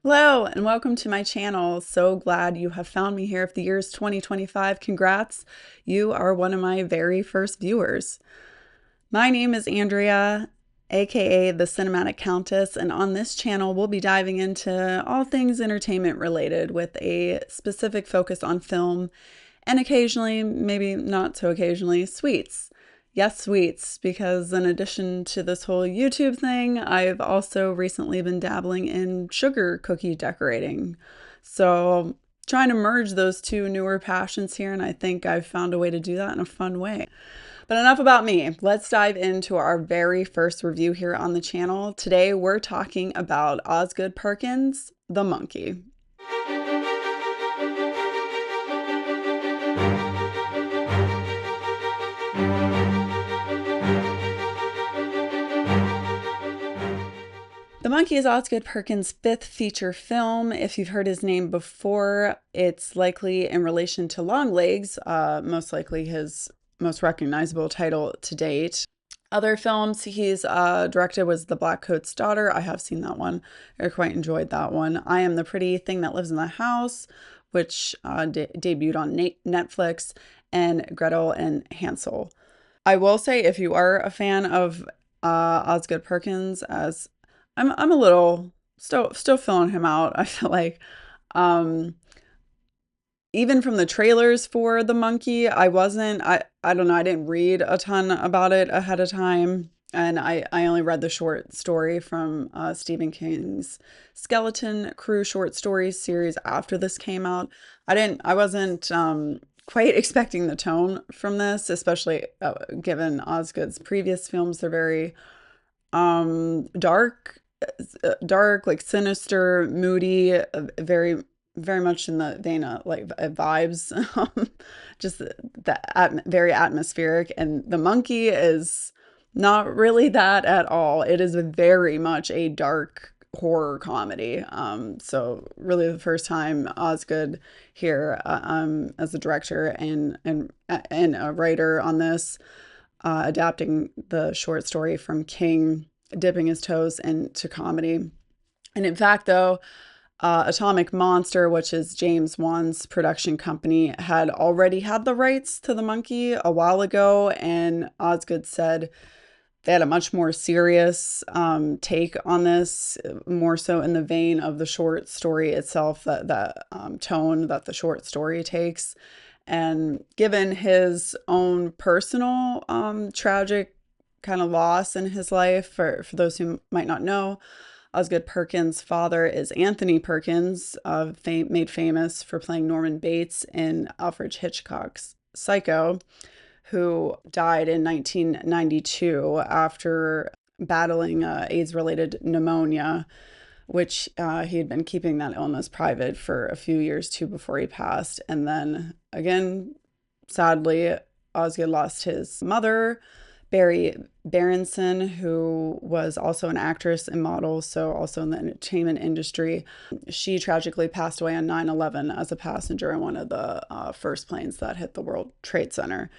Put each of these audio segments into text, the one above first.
Hello and welcome to my channel. So glad you have found me here. If the year is 2025, congrats. You are one of my very first viewers. My name is Andrea, aka the Cinematic Countess, and on this channel we'll be diving into all things entertainment related with a specific focus on film and occasionally, maybe not so occasionally, sweets. Yes, sweets, because in addition to this whole YouTube thing, I've also recently been dabbling in sugar cookie decorating. So, trying to merge those two newer passions here, and I think I've found a way to do that in a fun way. But enough about me. Let's dive into our very first review here on the channel. Today, we're talking about Osgood Perkins, the monkey. The Monkey is Osgood Perkins' fifth feature film. If you've heard his name before, it's likely in relation to Longlegs, most likely his most recognizable title to date. Other films he's directed was The Blackcoat's Daughter. I have seen that one. I quite enjoyed that one. I Am the Pretty Thing That Lives in the House, which debuted on Netflix, and Gretel and Hansel. I will say, if you are a fan of Osgood Perkins, as I'm a little still filling him out. I feel like even from the trailers for The Monkey, I don't know, I didn't read a ton about it ahead of time. And I only read the short story from Stephen King's Skeleton Crew short story series after this came out. I wasn't quite expecting the tone from this, especially given Osgood's previous films. They're very dark, like sinister, moody, very much in the vein of like vibes, just very atmospheric. And The Monkey is not really that at all. It is very much a dark horror comedy. So really the first time Osgood here, as a director and a writer on this, adapting the short story from King, dipping his toes into comedy. And in fact, though, Atomic Monster, which is James Wan's production company, had already had the rights to The Monkey a while ago, and Osgood said they had a much more serious take on this, more so in the vein of the short story itself, that tone that the short story takes. And given his own personal tragic kind of loss in his life, for those who might not know, Osgood Perkins' father is Anthony Perkins, made famous for playing Norman Bates in Alfred Hitchcock's Psycho, who died in 1992 after battling AIDS-related pneumonia, which he had been keeping that illness private for a few years too before he passed. And then again, sadly, Osgood lost his mother, Barry Berenson, who was also an actress and model, so also in the entertainment industry. She tragically passed away on 9/11 as a passenger in one of the first planes that hit the World Trade Center.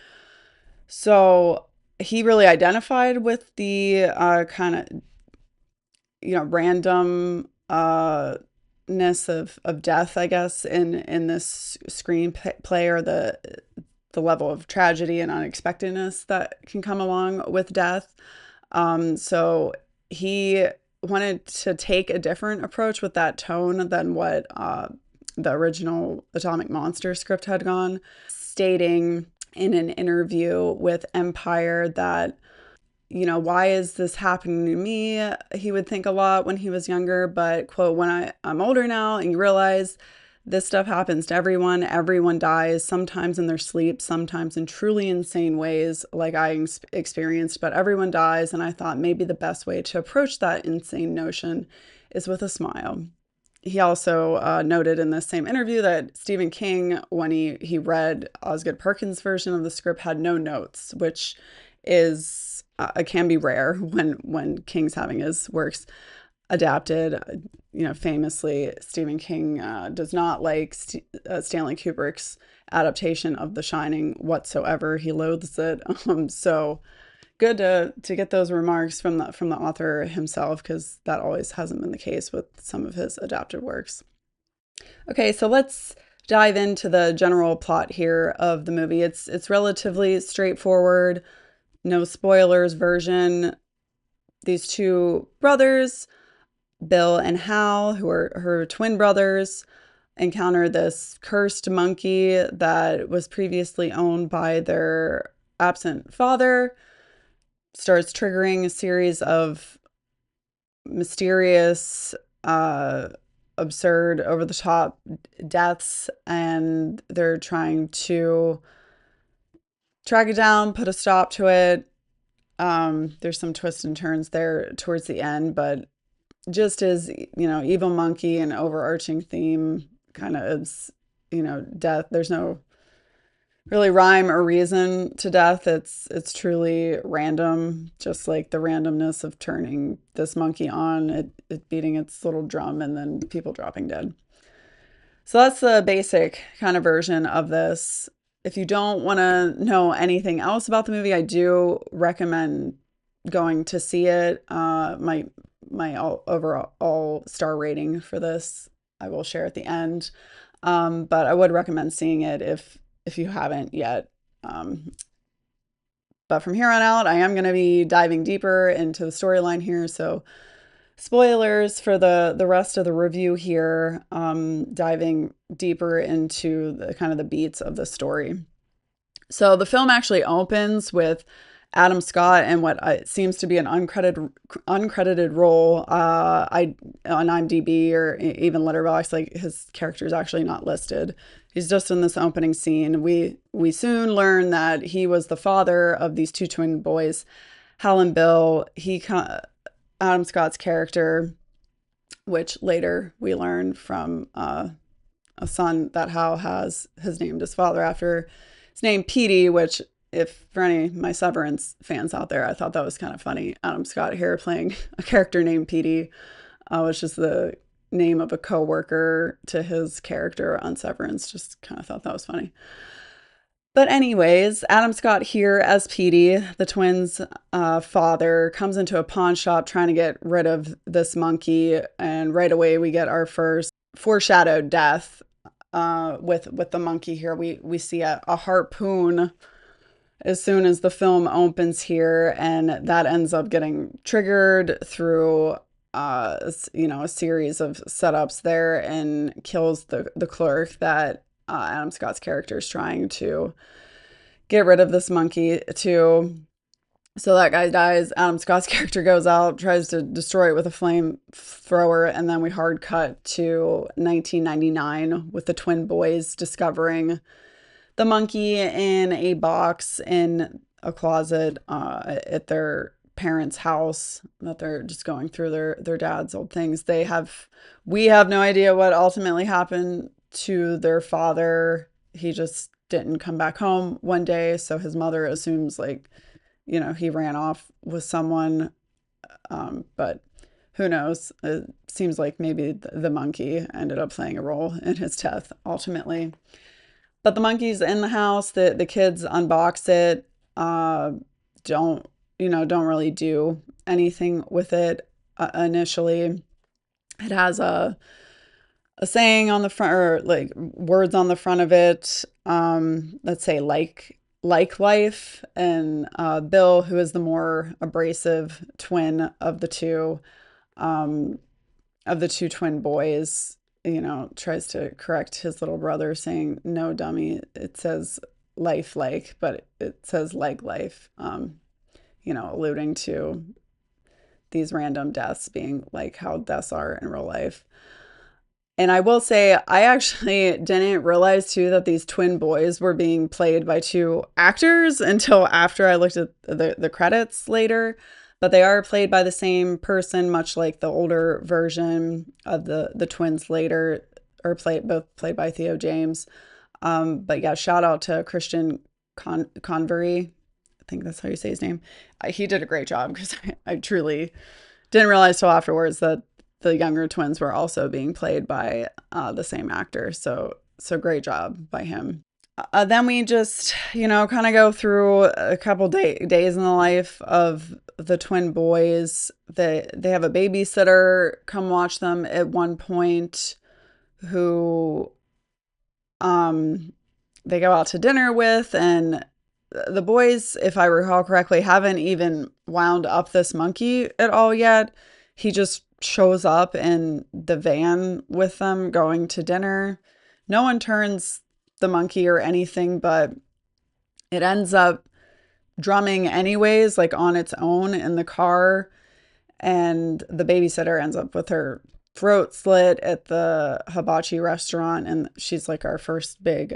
So he really identified with the kind of, randomness of death, I guess, in this screenplay, or the level of tragedy and unexpectedness that can come along with death. So he wanted to take a different approach with that tone than what the original Atomic Monster script had gone, stating in an interview with Empire that, why is this happening to me? He would think a lot when he was younger, but, quote, when I'm older now and you realize this stuff happens to everyone. Everyone dies, sometimes in their sleep, sometimes in truly insane ways like I experienced, but everyone dies. And I thought maybe the best way to approach that insane notion is with a smile. He also noted in this same interview that Stephen King, when he read Osgood Perkins' version of the script, had no notes, which is can be rare when King's having his works adapted. Famously, Stephen King does not like Stanley Kubrick's adaptation of The Shining whatsoever. He loathes it. So good to get those remarks from the author himself, because that always hasn't been the case with some of his adapted works. Okay, so let's dive into the general plot here of the movie. It's relatively straightforward, no spoilers version. These two brothers, Bill and Hal, who are her twin brothers, encounter this cursed monkey that was previously owned by their absent father, starts triggering a series of mysterious, absurd, over the top deaths, and they're trying to track it down, put a stop to it. There's some twists and turns there towards the end, but just as, evil monkey and overarching theme kind of is, death. There's no really rhyme or reason to death. It's truly random, just like the randomness of turning this monkey on, it beating its little drum, and then people dropping dead. So that's the basic kind of version of this. If you don't want to know anything else about the movie, I do recommend going to see it. My overall star rating for this I will share at the end. But I would recommend seeing it if you haven't yet. But from here on out, I am going to be diving deeper into the storyline here. So spoilers for the rest of the review here, diving deeper into the kind of the beats of the story. So the film actually opens with Adam Scott and what seems to be an uncredited role. I on IMDb or even Letterboxd, like his character is actually not listed. He's just in this opening scene. We soon learn that he was the father of these two twin boys, Hal and Bill. Adam Scott's character, which later we learn from a son that Hal has named his father after. His name Petey, which, if for any of my Severance fans out there, I thought that was kind of funny. Adam Scott here playing a character named Petey, which is the name of a co-worker to his character on Severance. Just kind of thought that was funny. But anyways, Adam Scott here as Petey, the twins' father, comes into a pawn shop trying to get rid of this monkey, and right away we get our first foreshadowed death with the monkey here. We see a harpoon as soon as the film opens here, and that ends up getting triggered through a series of setups there, and kills the clerk that Adam Scott's character is trying to get rid of this monkey too. So that guy dies. Adam Scott's character goes out, tries to destroy it with a flamethrower, and then we hard cut to 1999 with the twin boys discovering the monkey in a box in a closet at their parents' house, that they're just going through their dad's old things. We have no idea what ultimately happened to their father. He just didn't come back home one day, so his mother assumes he ran off with someone, but who knows? It seems like maybe the monkey ended up playing a role in his death ultimately. But the monkey's in the house. The kids unbox it. Don't really do anything with it initially. It has a saying on the front, or like words on the front of it. Let's say like life. And Bill, who is the more abrasive twin of the two twin boys, tries to correct his little brother, saying, "No, dummy, it says life like, but it says like life," alluding to these random deaths being like how deaths are in real life. And I will say, I actually didn't realize too that these twin boys were being played by two actors until after I looked at the credits later. But they are played by the same person, much like the older version of the twins later are both played by Theo James. But yeah, shout out to Christian Convery. I think that's how you say his name. He did a great job, because I truly didn't realize till afterwards that the younger twins were also being played by the same actor. So great job by him. Then we just, kind of go through a couple days in the life of the twin boys. They have a babysitter come watch them at one point, who um they go out to dinner with, and the boys, if I recall correctly, haven't even wound up this monkey at all yet. He just shows up in the van with them going to dinner. No one turns the monkey or anything, but it ends up drumming anyways, like on its own in the car. And the babysitter ends up with her throat slit at the hibachi restaurant. And she's like our first big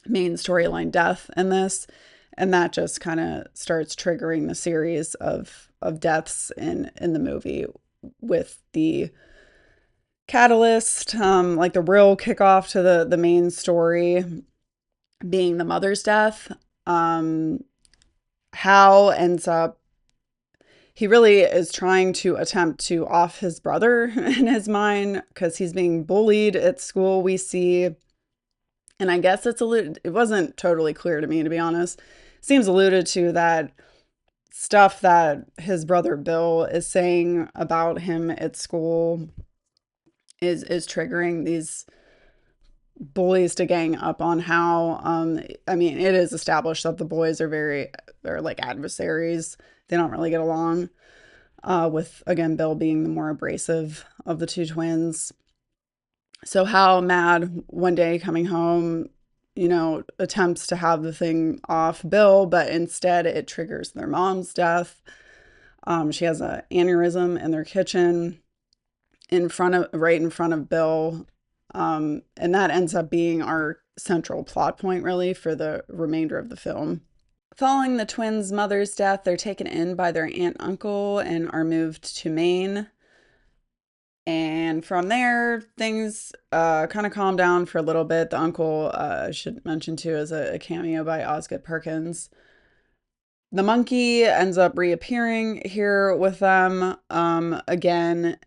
main storyline death in this. And that just kind of starts triggering the series of deaths in the movie, with the catalyst, like the real kickoff to the main story being the mother's death. Um, Hal ends up, he really is trying to attempt to off his brother in his mind because he's being bullied at school, we see. And I guess it wasn't totally clear to me, to be honest. Seems alluded to that stuff that his brother Bill is saying about him at school is triggering these bullies to gang up on Hal. I mean, it is established that the boys they're like adversaries. They don't really get along. With, again, Bill being the more abrasive of the two twins. So Hal, mad one day coming home, attempts to have the thing off Bill, but instead it triggers their mom's death. She has an aneurysm in their kitchen right in front of Bill. And that ends up being our central plot point, really, for the remainder of the film. Following the twins' mother's death, they're taken in by their aunt and uncle and are moved to Maine. And from there, things kind of calm down for a little bit. The uncle, I should mention too, is a cameo by Osgood Perkins. The monkey ends up reappearing here with them again.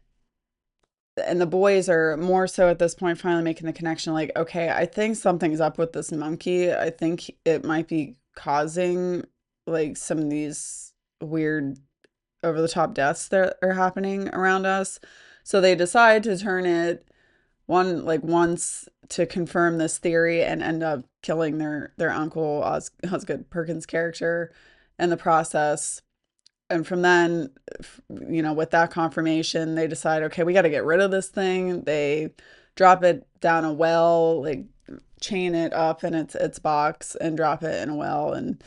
And the boys are more so at this point finally making the connection, like, okay, I think something's up with this monkey. I think it might be causing like some of these weird over the top deaths that are happening around us. So they decide to turn it once to confirm this theory, and end up killing their uncle, Osgood Perkins' character, in the process. And from then, with that confirmation, they decide, okay, we got to get rid of this thing. They drop it down a well, like chain it up in its box and drop it in a well, and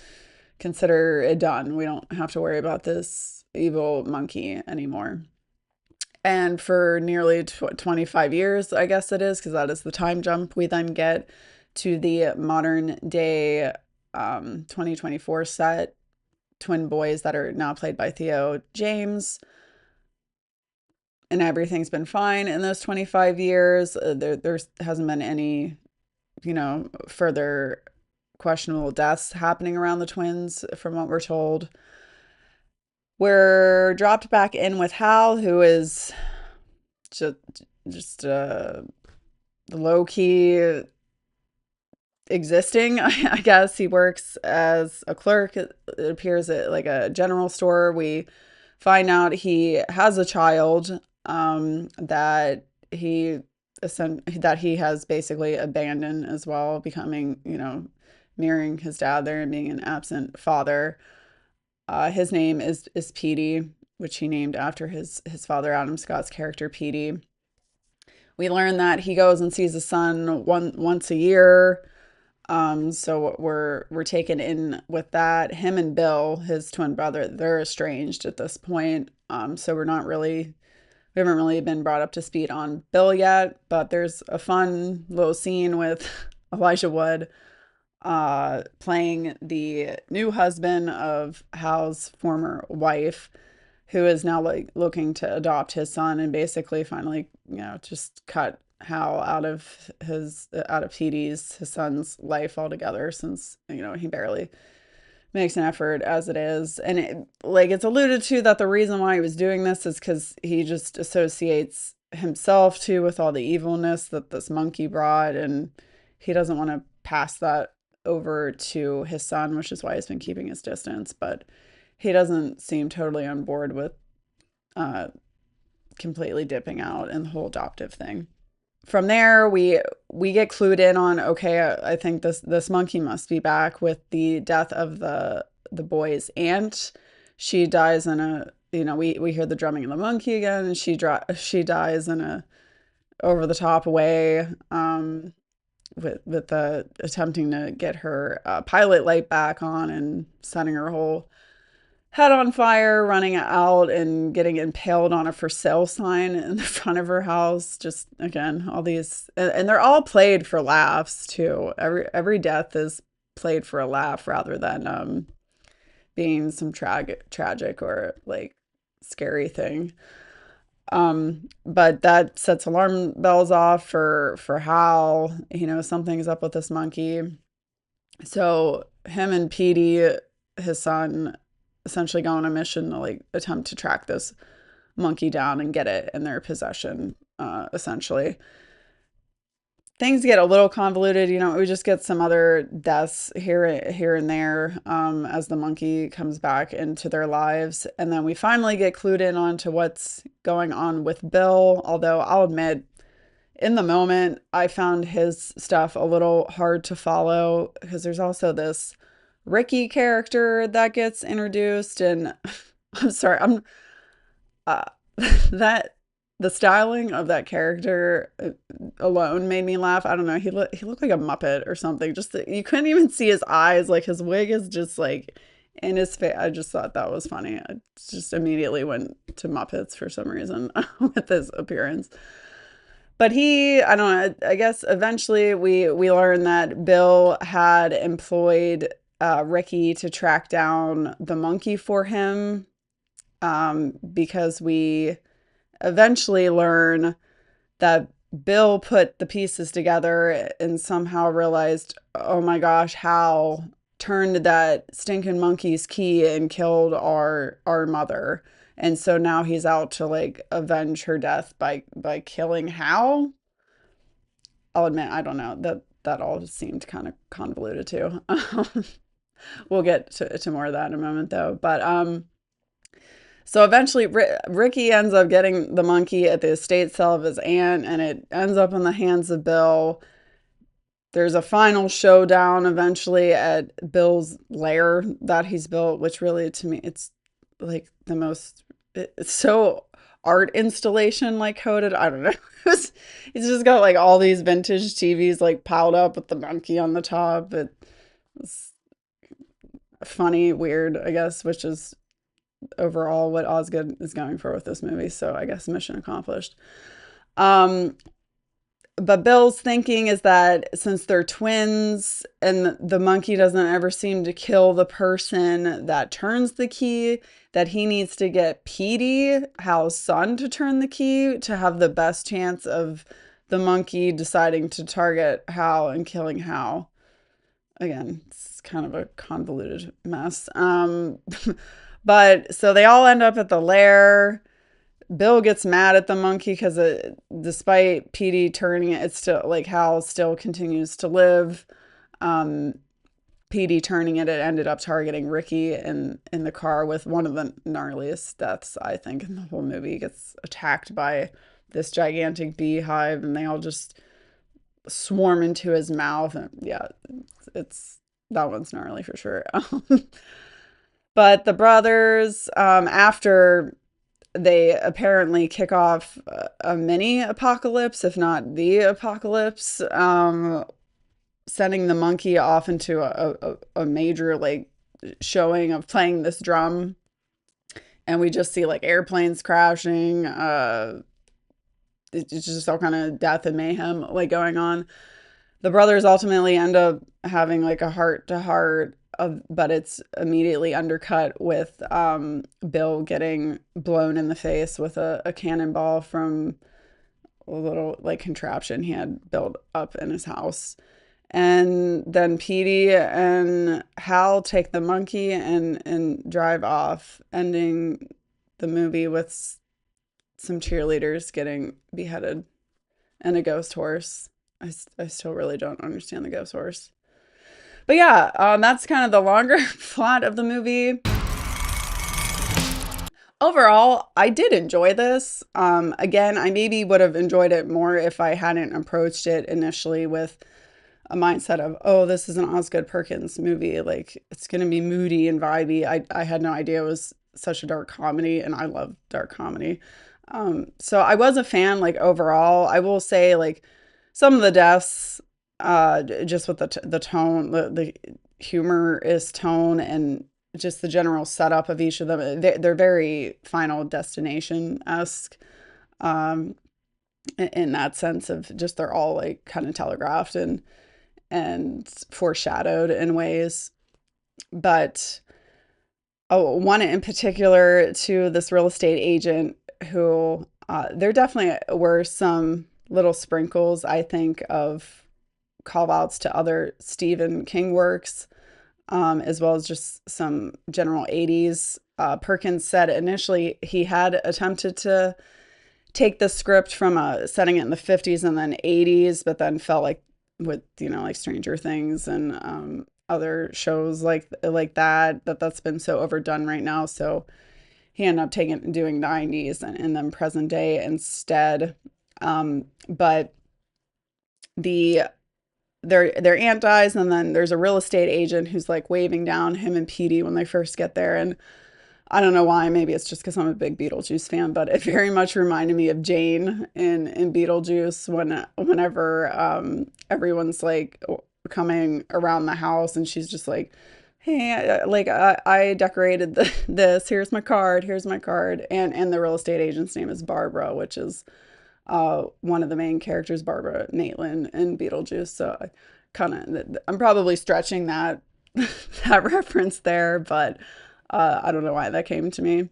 consider it done. We don't have to worry about this evil monkey anymore. And for nearly 25 years, I guess it is, because that is the time jump, we then get to the modern day 2024 set, twin boys that are now played by Theo James. And everything's been fine in those 25 years. There hasn't been any, further questionable deaths happening around the twins, from what we're told. We're dropped back in with Hal, who is just low key existing. I guess he works as a clerk. It appears at like a general store. We find out he has a child that he has basically abandoned as well, becoming, mirroring his dad there and being an absent father. His name is Petey, which he named after his father, Adam Scott's character, Petey. We learn that he goes and sees his son once a year. So we're taken in with that. Him and Bill, his twin brother, they're estranged at this point. So we haven't really been brought up to speed on Bill yet, but there's a fun little scene with Elijah Wood playing the new husband of Hal's former wife, who is now like looking to adopt his son, and basically finally, just cut Hal out of Petey's, his son's life altogether, since, he barely makes an effort as it is. And it's alluded to that the reason why he was doing this is because he just associates himself too with all the evilness that this monkey brought, and he doesn't want to passed that over to his son, which is why he's been keeping his distance. But he doesn't seem totally on board with uh, completely dipping out and the whole adoptive thing. From there, we get clued in on, okay, I think this monkey must be back with the death of the boy's aunt. She dies in a, we hear the drumming of the monkey again, and she dies in a over the top way, with the attempting to get her pilot light back on and setting her whole head on fire, running out and getting impaled on a for sale sign in the front of her house. Just again, all these, and they're all played for laughs too. Every death is played for a laugh rather than being some tragic or like scary thing. But that sets alarm bells off for Hal. Something's up with this monkey. So him and Petey, his son, essentially go on a mission to like attempt to track this monkey down and get it in their possession. Essentially, things get a little convoluted. We just get some other deaths here and there, as the monkey comes back into their lives, and then we finally get clued in onto what's going on with Bill. Although I'll admit, in the moment, I found his stuff a little hard to follow because there's also this Ricky character that gets introduced, and I'm sorry, I'm uh, that the styling of that character alone made me laugh. I don't know. He looked like a Muppet or something. Just you couldn't even see his eyes. Like his wig is just like in his face. I just thought that was funny. I just immediately went to Muppets for some reason with his appearance. But I don't know. I guess eventually we learn that Bill had employed Ricky to track down the monkey for him, because we eventually learn that Bill put the pieces together and somehow realized, oh my gosh, Hal turned that stinking monkey's key and killed our mother. And so now he's out to like avenge her death by killing Hal. I'll admit, I don't know. That all just seemed kind of convoluted too. We'll get to more of that in a moment though. But so eventually, Ricky ends up getting the monkey at the estate sale of his aunt, and it ends up in the hands of Bill. There's a final showdown eventually at Bill's lair that he's built, which really, to me, it's like the most, it's so art installation like coded. I don't know. It's just got like all these vintage TVs like piled up with the monkey on the top. It's funny, weird, I guess, which is overall what Osgood is going for with this movie. So I guess mission accomplished. But Bill's thinking is that since they're twins and the monkey doesn't ever seem to kill the person that turns the key, that he needs to get Petey, Hal's son, to turn the key to have the best chance of the monkey deciding to target Hal and killing Hal. Again, it's kind of a convoluted mess. But so they all end up at the lair. Bill gets mad at the monkey because despite Petey turning it, it's still like Hal still continues to live. Petey turning it, it ended up targeting Ricky in the car with one of the gnarliest deaths, I think, in the whole movie. He gets attacked by this gigantic beehive and they all just swarm into his mouth. And yeah, it's that one's gnarly for sure. But the brothers, after they apparently kick off a mini apocalypse, if not the apocalypse, sending the monkey off into a major like showing of playing this drum, and we just see like airplanes crashing. It's just all kind of death and mayhem like going on. The brothers ultimately end up having like a heart to heart, but it's immediately undercut with Bill getting blown in the face with a cannonball from a little like contraption he had built up in his house. And then Petey and Hal take the monkey and drive off, ending the movie with some cheerleaders getting beheaded and a ghost horse. I still really don't understand the ghost horse. But yeah, that's kind of the longer plot of the movie. Overall, I did enjoy this. Again, I maybe would have enjoyed it more if I hadn't approached it initially with a mindset of, oh, this is an Osgood Perkins movie. Like, it's going to be moody and vibey. I had no idea it was such a dark comedy, and I love dark comedy. So I was a fan, like, overall. I will say, like, some of the deaths, just with the tone, the humorous tone, and just the general setup of each of them, they're very Final Destination esque. Um, in that sense of just they're all like kind of telegraphed and foreshadowed in ways. But oh, one in particular to this real estate agent who there definitely were some little sprinkles, I think, of call outs to other Stephen King works, as well as just some general 80s. Perkins said initially he had attempted to take the script from setting it in the 50s and then 80s, but then felt like with, like Stranger Things and other shows like that's been so overdone right now. So he ended up doing 90s and then present day instead. But the their aunt dies, and then there's a real estate agent who's like waving down him and Petey when they first get there. And I don't know why. Maybe it's just because I'm a big Beetlejuice fan, but it very much reminded me of Jane in Beetlejuice whenever everyone's like coming around the house and she's just like, "Hey, I decorated this. Here's my card. Here's my card." And the real estate agent's name is Barbara, which is one of the main characters, Barbara Maitland in Beetlejuice. So I'm probably stretching that that reference there, but I don't know why that came to me.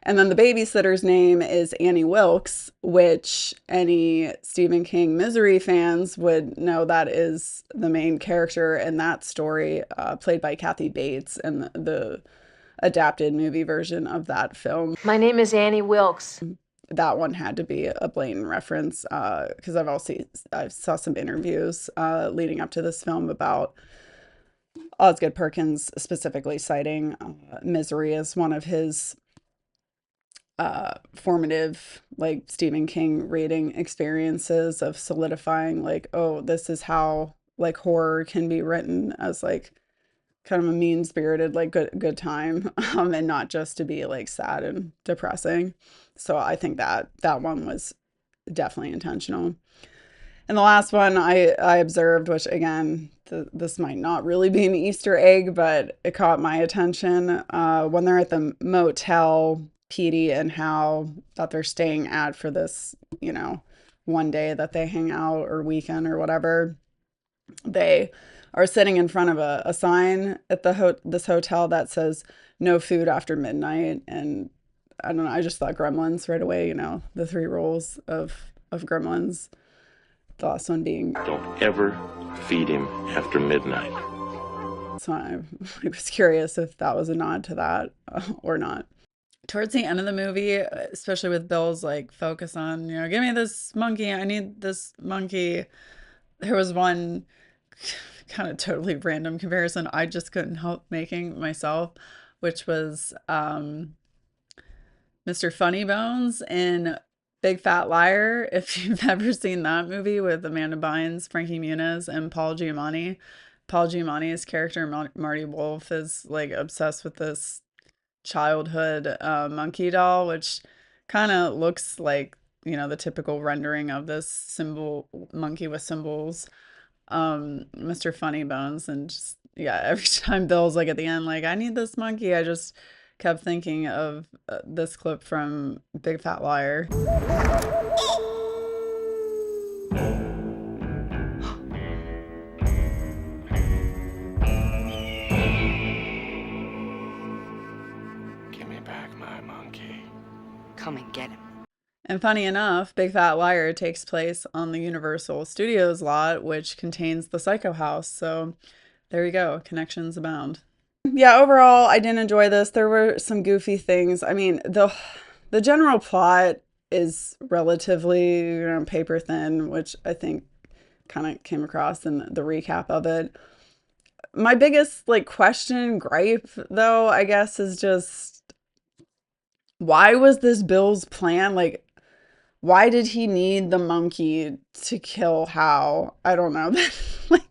And then the babysitter's name is Annie Wilkes, which any Stephen King Misery fans would know that is the main character in that story, played by Kathy Bates in the adapted movie version of that film. My name is Annie Wilkes. That one had to be a blatant reference because I saw some interviews leading up to this film about Osgood Perkins specifically citing Misery as one of his formative, like, Stephen King reading experiences of solidifying, like, oh, this is how, like, horror can be written as, like, kind of a mean-spirited, like, good time, and not just to be, like, sad and depressing. So I think that one was definitely intentional. And the last one I observed, which again, this might not really be an Easter egg, but it caught my attention when they're at the motel, Petey and Hal, that they're staying at for this, one day that they hang out or weekend or whatever. They are sitting in front of a sign at this hotel that says "No food after midnight," and I don't know. I just thought Gremlins right away. The three rules of Gremlins. The last one being, don't ever feed him after midnight. So I was curious if that was a nod to that or not. Towards the end of the movie, especially with Bill's like focus on, give me this monkey. I need this monkey. There was one kind of totally random comparison I just couldn't help making myself, which was Mr. Funny Bones in Big Fat Liar. If you've ever seen that movie with Amanda Bynes, Frankie Muniz, and Paul Giamatti. Paul Giamatti's character, Marty Wolf, is like obsessed with this childhood monkey doll, which kind of looks like, the typical rendering of this symbol monkey with symbols, Mr. Funny Bones. And just, yeah, every time Bill's like at the end, like, I need this monkey, I just kept thinking of this clip from Big Fat Liar. Give me back my monkey. Come and get him. And funny enough, Big Fat Liar takes place on the Universal Studios lot, which contains the Psycho House. So there you go, connections abound. Yeah, overall, I didn't enjoy this. There were some goofy things. I mean, the general plot is relatively, paper thin, which I think kind of came across in the recap of it. my biggest like question gripe though, I guess, is just why was this Bill's plan? Like, why did he need the monkey to kill Hal? I don't know. Like,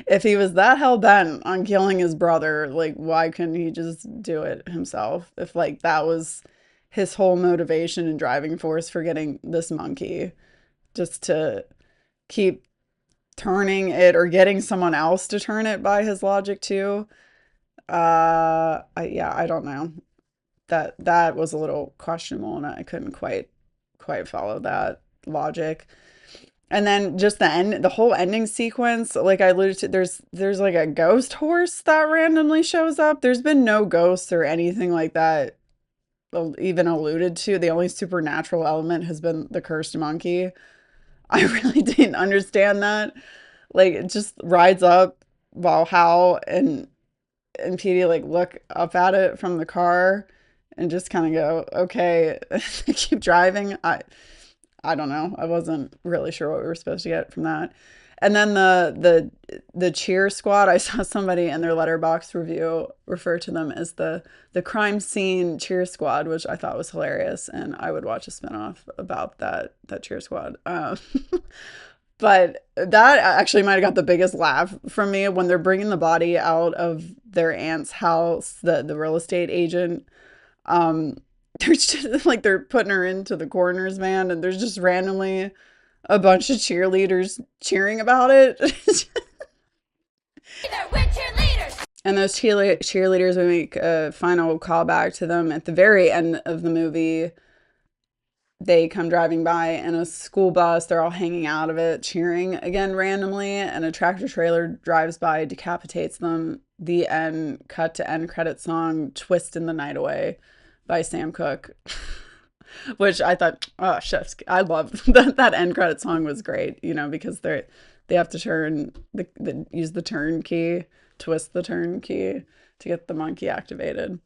if he was that hell bent on killing his brother, like, why couldn't he just do it himself? If like that was his whole motivation and driving force for getting this monkey, just to keep turning it or getting someone else to turn it by his logic too. Yeah, I don't know. That was a little questionable, and I couldn't quite follow that logic. And then just the whole ending sequence, like I alluded to, there's like a ghost horse that randomly shows up. There's been no ghosts or anything like that even alluded to. The only supernatural element has been the cursed monkey. I really didn't understand that. Like it just rides up while Hal and Petey like look up at it from the car and just kind of go, okay, keep driving. I don't know. I wasn't really sure what we were supposed to get from that. And then the cheer squad, I saw somebody in their letterbox review refer to them as the crime scene cheer squad, which I thought was hilarious, and I would watch a spinoff about that cheer squad. But that actually might have got the biggest laugh from me when they're bringing the body out of their aunt's house, the real estate agent. Um, there's just like they're putting her into the coroner's van, and there's just randomly a bunch of cheerleaders cheering about it. And those cheerleaders, we make a final callback to them at the very end of the movie. They come driving by in a school bus. They're all hanging out of it, cheering again randomly. And a tractor trailer drives by, decapitates them. The end, cut to end credit song, Twist in the Night Away by Sam Cooke. Which I thought, oh, chef's, I love that end credit song was great, because they have to use the turn key, twist the turn key to get the monkey activated.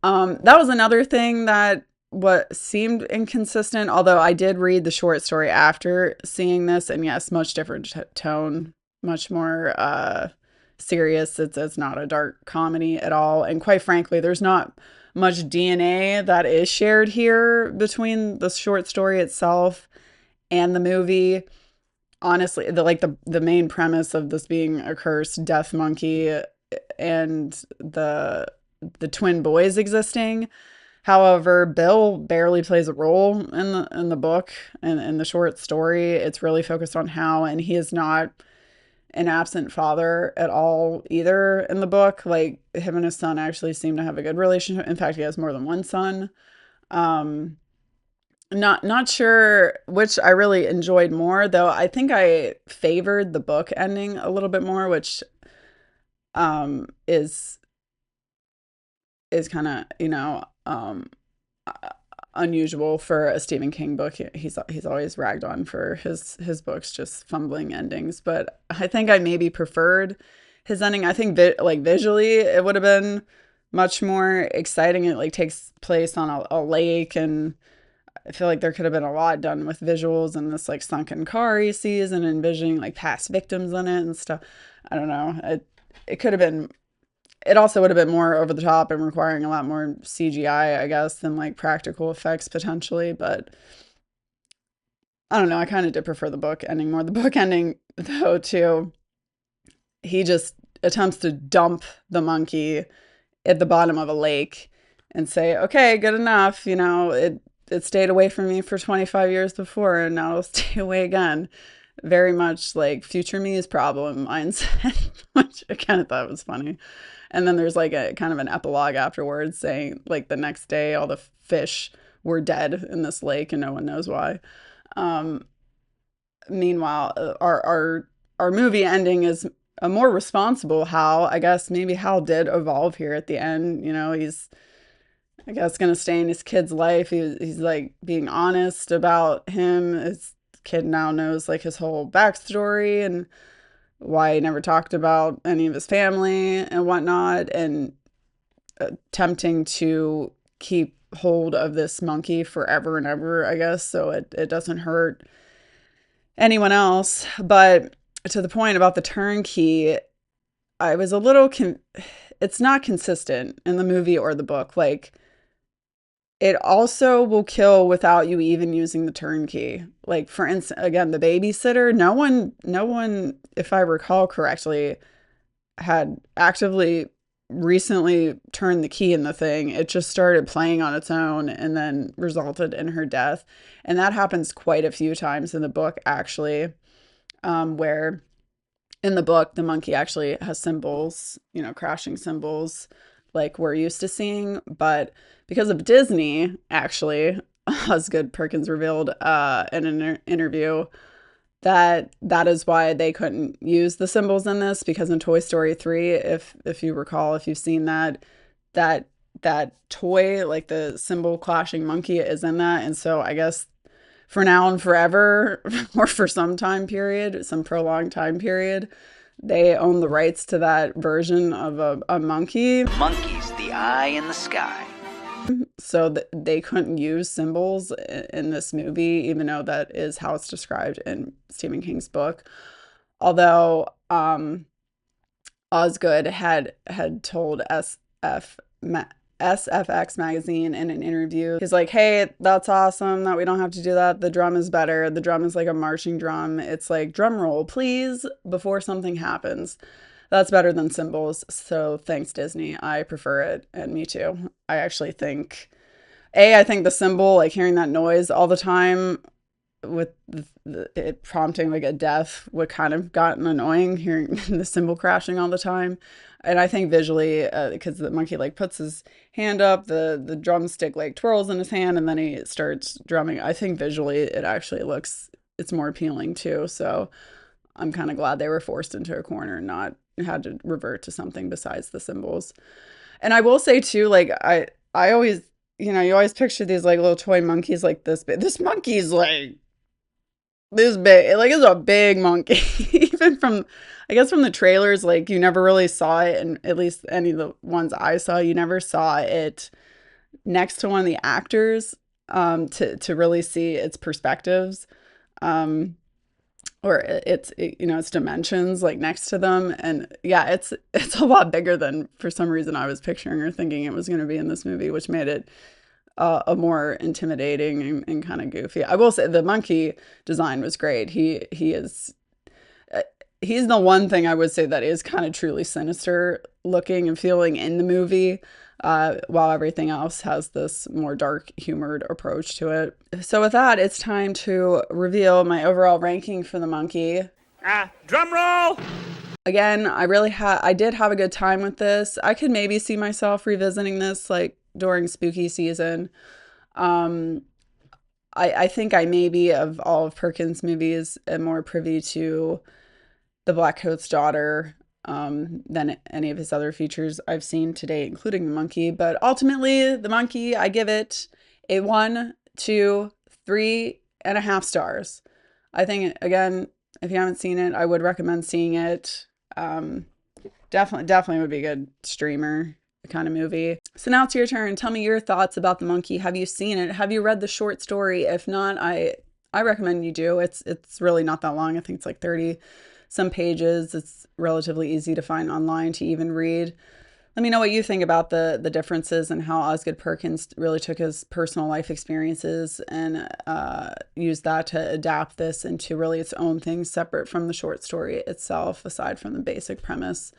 That was another thing that what seemed inconsistent, although I did read the short story after seeing this, and yes, much different tone, much more serious. It's not a dark comedy at all, and quite frankly, there's not much DNA that is shared here between the short story itself and the movie. Honestly, the main premise of this being a cursed death monkey and the twin boys existing. However, Bill barely plays a role in the book and in the short story. It's really focused on Hal, and he is not an absent father at all either in the book. Like him and his son actually seem to have a good relationship. In fact, he has more than one son. Um, not sure which I really enjoyed more, though. I think I favored the book ending a little bit more, which is kind of unusual for a Stephen King book. He's always ragged on for his books just fumbling endings, but I think I maybe preferred his ending. I think like visually it would have been much more exciting. It like takes place on a lake, and I feel like there could have been a lot done with visuals and this like sunken car he sees and envisioning like past victims in it and stuff. I don't know. It could have been. It also would have been more over the top and requiring a lot more CGI, I guess, than like practical effects potentially. But I don't know. I kind of did prefer the book ending more. The book ending, though, too, he just attempts to dump the monkey at the bottom of a lake and say, okay, good enough. It stayed away from me for 25 years before, and now it'll stay away again. Very much like future me's problem mindset, which I kind of thought was funny. And then there's like a kind of an epilogue afterwards saying like the next day all the fish were dead in this lake and no one knows why. Um, Meanwhile, our movie ending is a more responsible Hal. I guess maybe Hal did evolve here at the end. He's I guess going to stay in his kid's life. He's like being honest about him. His kid now knows like his whole backstory and why he never talked about any of his family and whatnot, and attempting to keep hold of this monkey forever and ever, I guess, so it doesn't hurt anyone else. But to the point about the turnkey, I was a little it's not consistent in the movie or the book. Like, it also will kill without you even using the turnkey. Like, for instance, again, the babysitter, no one, if I recall correctly, had actively recently turned the key in the thing. It just started playing on its own and then resulted in her death. And that happens quite a few times in the book, actually, where in the book, the monkey actually has symbols, crashing symbols like we're used to seeing. But because of Disney, actually, Osgood Perkins revealed in an interview that is why they couldn't use the symbols in this, because in Toy Story 3, if you recall, if you've seen that that toy, like the symbol clashing monkey, is in that. And so I guess for now and forever, or for some time period, some prolonged time period, they own the rights to that version of a monkey. Monkey's the eye in the sky. So they couldn't use symbols in this movie, even though that is how it's described in Stephen King's book. Although Osgood had told SFX magazine in an interview, he's like, hey, that's awesome that we don't have to do that. The drum is better. The drum is like a marching drum. It's like, drum roll, please, before something happens. That's better than symbols. So thanks, Disney. I prefer it. And me too. I actually think, I think the symbol, like hearing that noise all the time with it prompting like a death, would kind of gotten annoying, hearing the symbol crashing all the time. And I think visually, because the monkey like puts his hand up, the drumstick like twirls in his hand, and then he starts drumming. I think visually it actually it's more appealing too. So I'm kind of glad they were forced into a corner and not had to revert to something besides the symbols. And I will say too, like I always, you always picture these like little toy monkeys like this big. This monkey's like this big. Like, it's a big monkey. Even from, I guess from the trailers, like you never really saw it, and at least any of the ones I saw, you never saw it next to one of the actors to really see its perspectives. Or its dimensions, like next to them. And yeah, it's a lot bigger than for some reason I was picturing or thinking it was going to be in this movie, which made it a more intimidating and kind of goofy. I will say the monkey design was great. He's the one thing I would say that is kind of truly sinister looking and feeling in the movie, while everything else has this more dark humored approach to it. So with that, it's time to reveal my overall ranking for the monkey. Drum roll! Again, I did have a good time with this. I could maybe see myself revisiting this like during spooky season. I think I maybe, of all of Perkins' movies, am more privy to The Black Coat's Daughter than any of his other features I've seen to date, including The Monkey. But ultimately, The Monkey, I give it a 1, 2, 3.5 stars. I think, again, if you haven't seen it, I would recommend seeing it. Definitely would be a good streamer kind of movie. So now it's your turn. Tell me your thoughts about The Monkey. Have you seen it? Have you read the short story? If not, I recommend you do. It's really not that long. I think it's like 30 some pages. It's relatively easy to find online to even read. Let me know what you think about the differences and how Osgood Perkins really took his personal life experiences and used that to adapt this into really its own thing, separate from the short story itself, aside from the basic premise.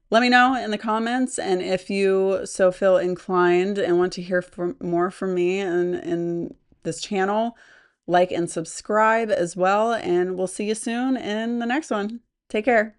Let me know in the comments, and if you so feel inclined and want to hear more from me in this channel, like and subscribe as well, and we'll see you soon in the next one. Take care.